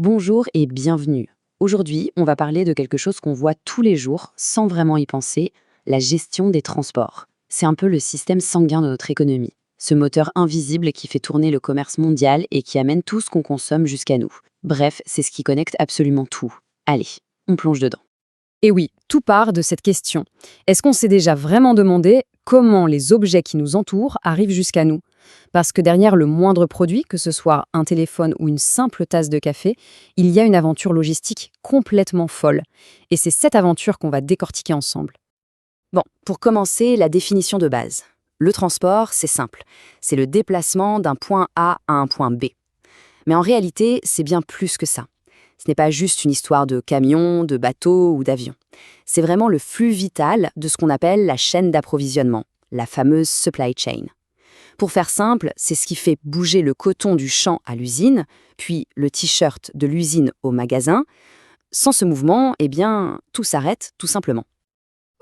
Bonjour et bienvenue. Aujourd'hui, on va parler de quelque chose qu'on voit tous les jours sans vraiment y penser, la gestion des transports. C'est un peu le système sanguin de notre économie, ce moteur invisible qui fait tourner le commerce mondial et qui amène tout ce qu'on consomme jusqu'à nous. Bref, c'est ce qui connecte absolument tout. Allez, on plonge dedans. Et oui, tout part de cette question. Est-ce qu'on s'est déjà vraiment demandé comment les objets qui nous entourent arrivent jusqu'à nous? Parce que derrière le moindre produit, que ce soit un téléphone ou une simple tasse de café, il y a une aventure logistique complètement folle. Et c'est cette aventure qu'on va décortiquer ensemble. Bon, pour commencer, la définition de base. Le transport, c'est simple. C'est le déplacement d'un point A à un point B. Mais en réalité, c'est bien plus que ça. Ce n'est pas juste une histoire de camion, de bateau ou d'avion. C'est vraiment le flux vital de ce qu'on appelle la chaîne d'approvisionnement, la fameuse supply chain. Pour faire simple, c'est ce qui fait bouger le coton du champ à l'usine, puis le t-shirt de l'usine au magasin. Sans ce mouvement, eh bien, tout s'arrête tout simplement.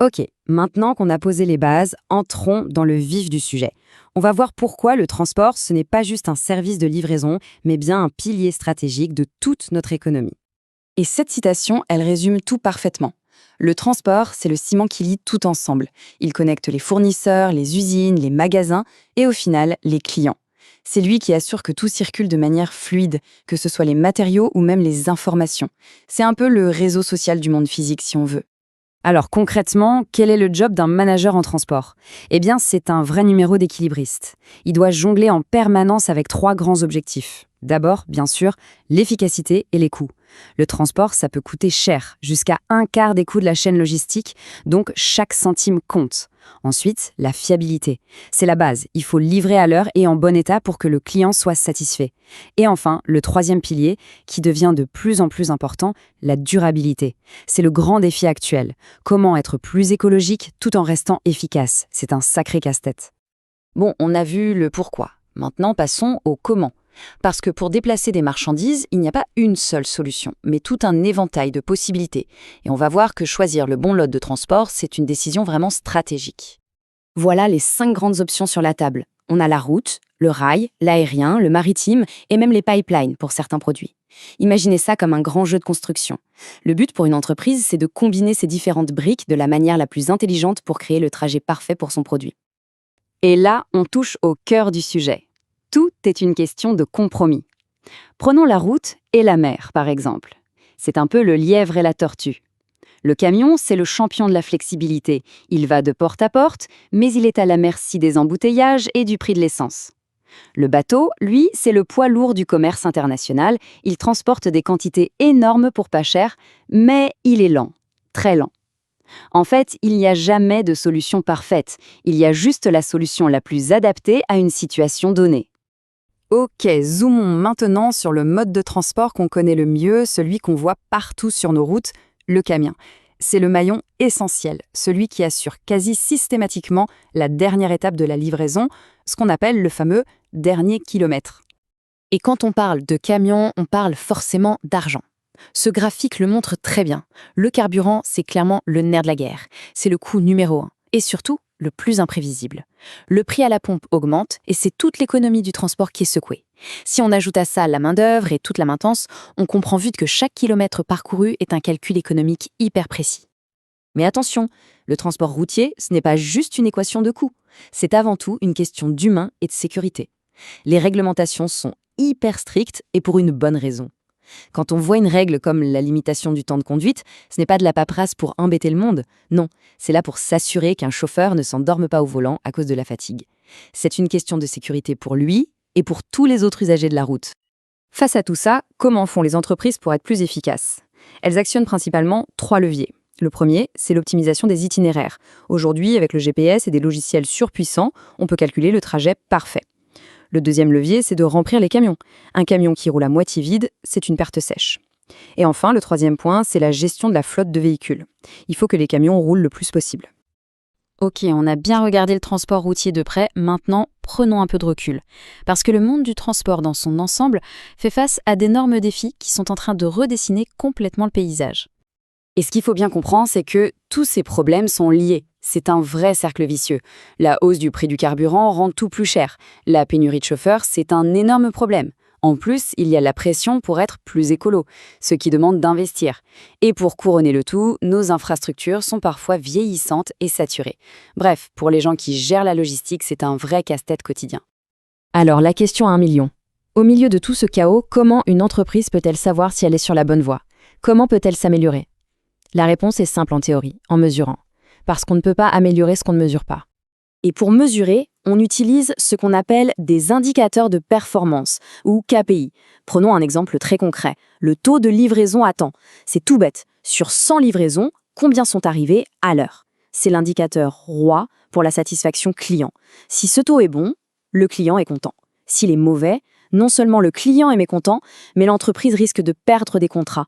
Ok, maintenant qu'on a posé les bases, entrons dans le vif du sujet. On va voir pourquoi le transport, ce n'est pas juste un service de livraison, mais bien un pilier stratégique de toute notre économie. Et cette citation, elle résume tout parfaitement. Le transport, c'est le ciment qui lie tout ensemble. Il connecte les fournisseurs, les usines, les magasins et au final, les clients. C'est lui qui assure que tout circule de manière fluide, que ce soit les matériaux ou même les informations. C'est un peu le réseau social du monde physique si on veut. Alors concrètement, quel est le job d'un manager en transport? Eh bien, c'est un vrai numéro d'équilibriste. Il doit jongler en permanence avec trois grands objectifs. D'abord, bien sûr, l'efficacité et les coûts. Le transport, ça peut coûter cher, jusqu'à un quart des coûts de la chaîne logistique, donc chaque centime compte. Ensuite, la fiabilité. C'est la base, il faut livrer à l'heure et en bon état pour que le client soit satisfait. Et enfin, le troisième pilier, qui devient de plus en plus important, la durabilité. C'est le grand défi actuel. Comment être plus écologique tout en restant efficace? C'est un sacré casse-tête. Bon, on a vu le pourquoi. Maintenant, passons au comment. Parce que pour déplacer des marchandises, il n'y a pas une seule solution, mais tout un éventail de possibilités. Et on va voir que choisir le bon mode de transport, c'est une décision vraiment stratégique. Voilà les 5 grandes options sur la table. On a la route, le rail, l'aérien, le maritime et même les pipelines pour certains produits. Imaginez ça comme un grand jeu de construction. Le but pour une entreprise, c'est de combiner ces différentes briques de la manière la plus intelligente pour créer le trajet parfait pour son produit. Et là, on touche au cœur du sujet. Tout est une question de compromis. Prenons la route et la mer, par exemple. C'est un peu le lièvre et la tortue. Le camion, c'est le champion de la flexibilité. Il va de porte à porte, mais il est à la merci des embouteillages et du prix de l'essence. Le bateau, lui, c'est le poids lourd du commerce international. Il transporte des quantités énormes pour pas cher, mais il est lent, très lent. En fait, il n'y a jamais de solution parfaite. Il y a juste la solution la plus adaptée à une situation donnée. Ok, zoomons maintenant sur le mode de transport qu'on connaît le mieux, celui qu'on voit partout sur nos routes, le camion. C'est le maillon essentiel, celui qui assure quasi systématiquement la dernière étape de la livraison, ce qu'on appelle le fameux dernier kilomètre. Et quand on parle de camion, on parle forcément d'argent. Ce graphique le montre très bien. Le carburant, c'est clairement le nerf de la guerre. C'est le coût numéro 1. Et surtout, le plus imprévisible. Le prix à la pompe augmente et c'est toute l'économie du transport qui est secouée. Si on ajoute à ça la main-d'œuvre et toute la maintenance, on comprend vite que chaque kilomètre parcouru est un calcul économique hyper précis. Mais attention, le transport routier, ce n'est pas juste une équation de coût. C'est avant tout une question d'humain et de sécurité. Les réglementations sont hyper strictes et pour une bonne raison. Quand on voit une règle comme la limitation du temps de conduite, ce n'est pas de la paperasse pour embêter le monde. Non, c'est là pour s'assurer qu'un chauffeur ne s'endorme pas au volant à cause de la fatigue. C'est une question de sécurité pour lui et pour tous les autres usagers de la route. Face à tout ça, comment font les entreprises pour être plus efficaces? Elles actionnent principalement 3 leviers. Le premier, c'est l'optimisation des itinéraires. Aujourd'hui, avec le GPS et des logiciels surpuissants, on peut calculer le trajet parfait. Le deuxième levier, c'est de remplir les camions. Un camion qui roule à moitié vide, c'est une perte sèche. Et enfin, le troisième point, c'est la gestion de la flotte de véhicules. Il faut que les camions roulent le plus possible. Ok, on a bien regardé le transport routier de près, maintenant prenons un peu de recul. Parce que le monde du transport dans son ensemble fait face à d'énormes défis qui sont en train de redessiner complètement le paysage. Et ce qu'il faut bien comprendre, c'est que tous ces problèmes sont liés. C'est un vrai cercle vicieux. La hausse du prix du carburant rend tout plus cher. La pénurie de chauffeurs, c'est un énorme problème. En plus, il y a la pression pour être plus écolo, ce qui demande d'investir. Et pour couronner le tout, nos infrastructures sont parfois vieillissantes et saturées. Bref, pour les gens qui gèrent la logistique, c'est un vrai casse-tête quotidien. Alors, la question à 1 million. Au milieu de tout ce chaos, comment une entreprise peut-elle savoir si elle est sur la bonne voie? Comment peut-elle s'améliorer? La réponse est simple en théorie, en mesurant. Parce qu'on ne peut pas améliorer ce qu'on ne mesure pas. Et pour mesurer, on utilise ce qu'on appelle des indicateurs de performance, ou KPI. Prenons un exemple très concret, le taux de livraison à temps. C'est tout bête. Sur 100 livraisons, combien sont arrivées à l'heure? C'est l'indicateur roi pour la satisfaction client. Si ce taux est bon, le client est content. S'il est mauvais, non seulement le client est mécontent, mais l'entreprise risque de perdre des contrats.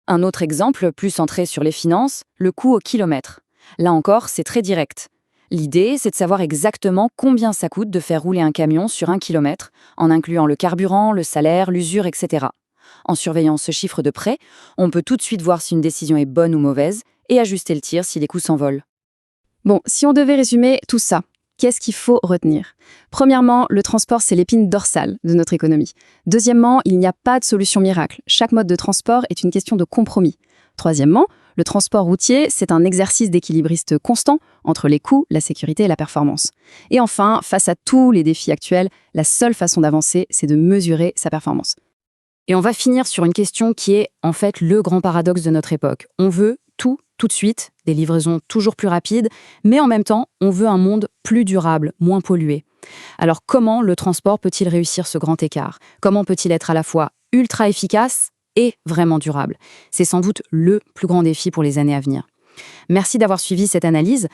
Un autre exemple, plus centré sur les finances, le coût au kilomètre. Là encore, c'est très direct. L'idée, c'est de savoir exactement combien ça coûte de faire rouler un camion sur 1 kilomètre, en incluant le carburant, le salaire, l'usure, etc. En surveillant ce chiffre de près, on peut tout de suite voir si une décision est bonne ou mauvaise et ajuster le tir si les coûts s'envolent. Bon, si on devait résumer tout ça, qu'est-ce qu'il faut retenir? Premièrement, le transport, c'est l'épine dorsale de notre économie. Deuxièmement, il n'y a pas de solution miracle. Chaque mode de transport est une question de compromis. Troisièmement, le transport routier, c'est un exercice d'équilibriste constant entre les coûts, la sécurité et la performance. Et enfin, face à tous les défis actuels, la seule façon d'avancer, c'est de mesurer sa performance. Et on va finir sur une question qui est en fait le grand paradoxe de notre époque. On veut tout de suite, des livraisons toujours plus rapides, mais en même temps, on veut un monde plus durable, moins pollué. Alors comment le transport peut-il réussir ce grand écart? Comment peut-il être à la fois ultra efficace et vraiment durable? C'est sans doute le plus grand défi pour les années à venir. Merci d'avoir suivi cette analyse.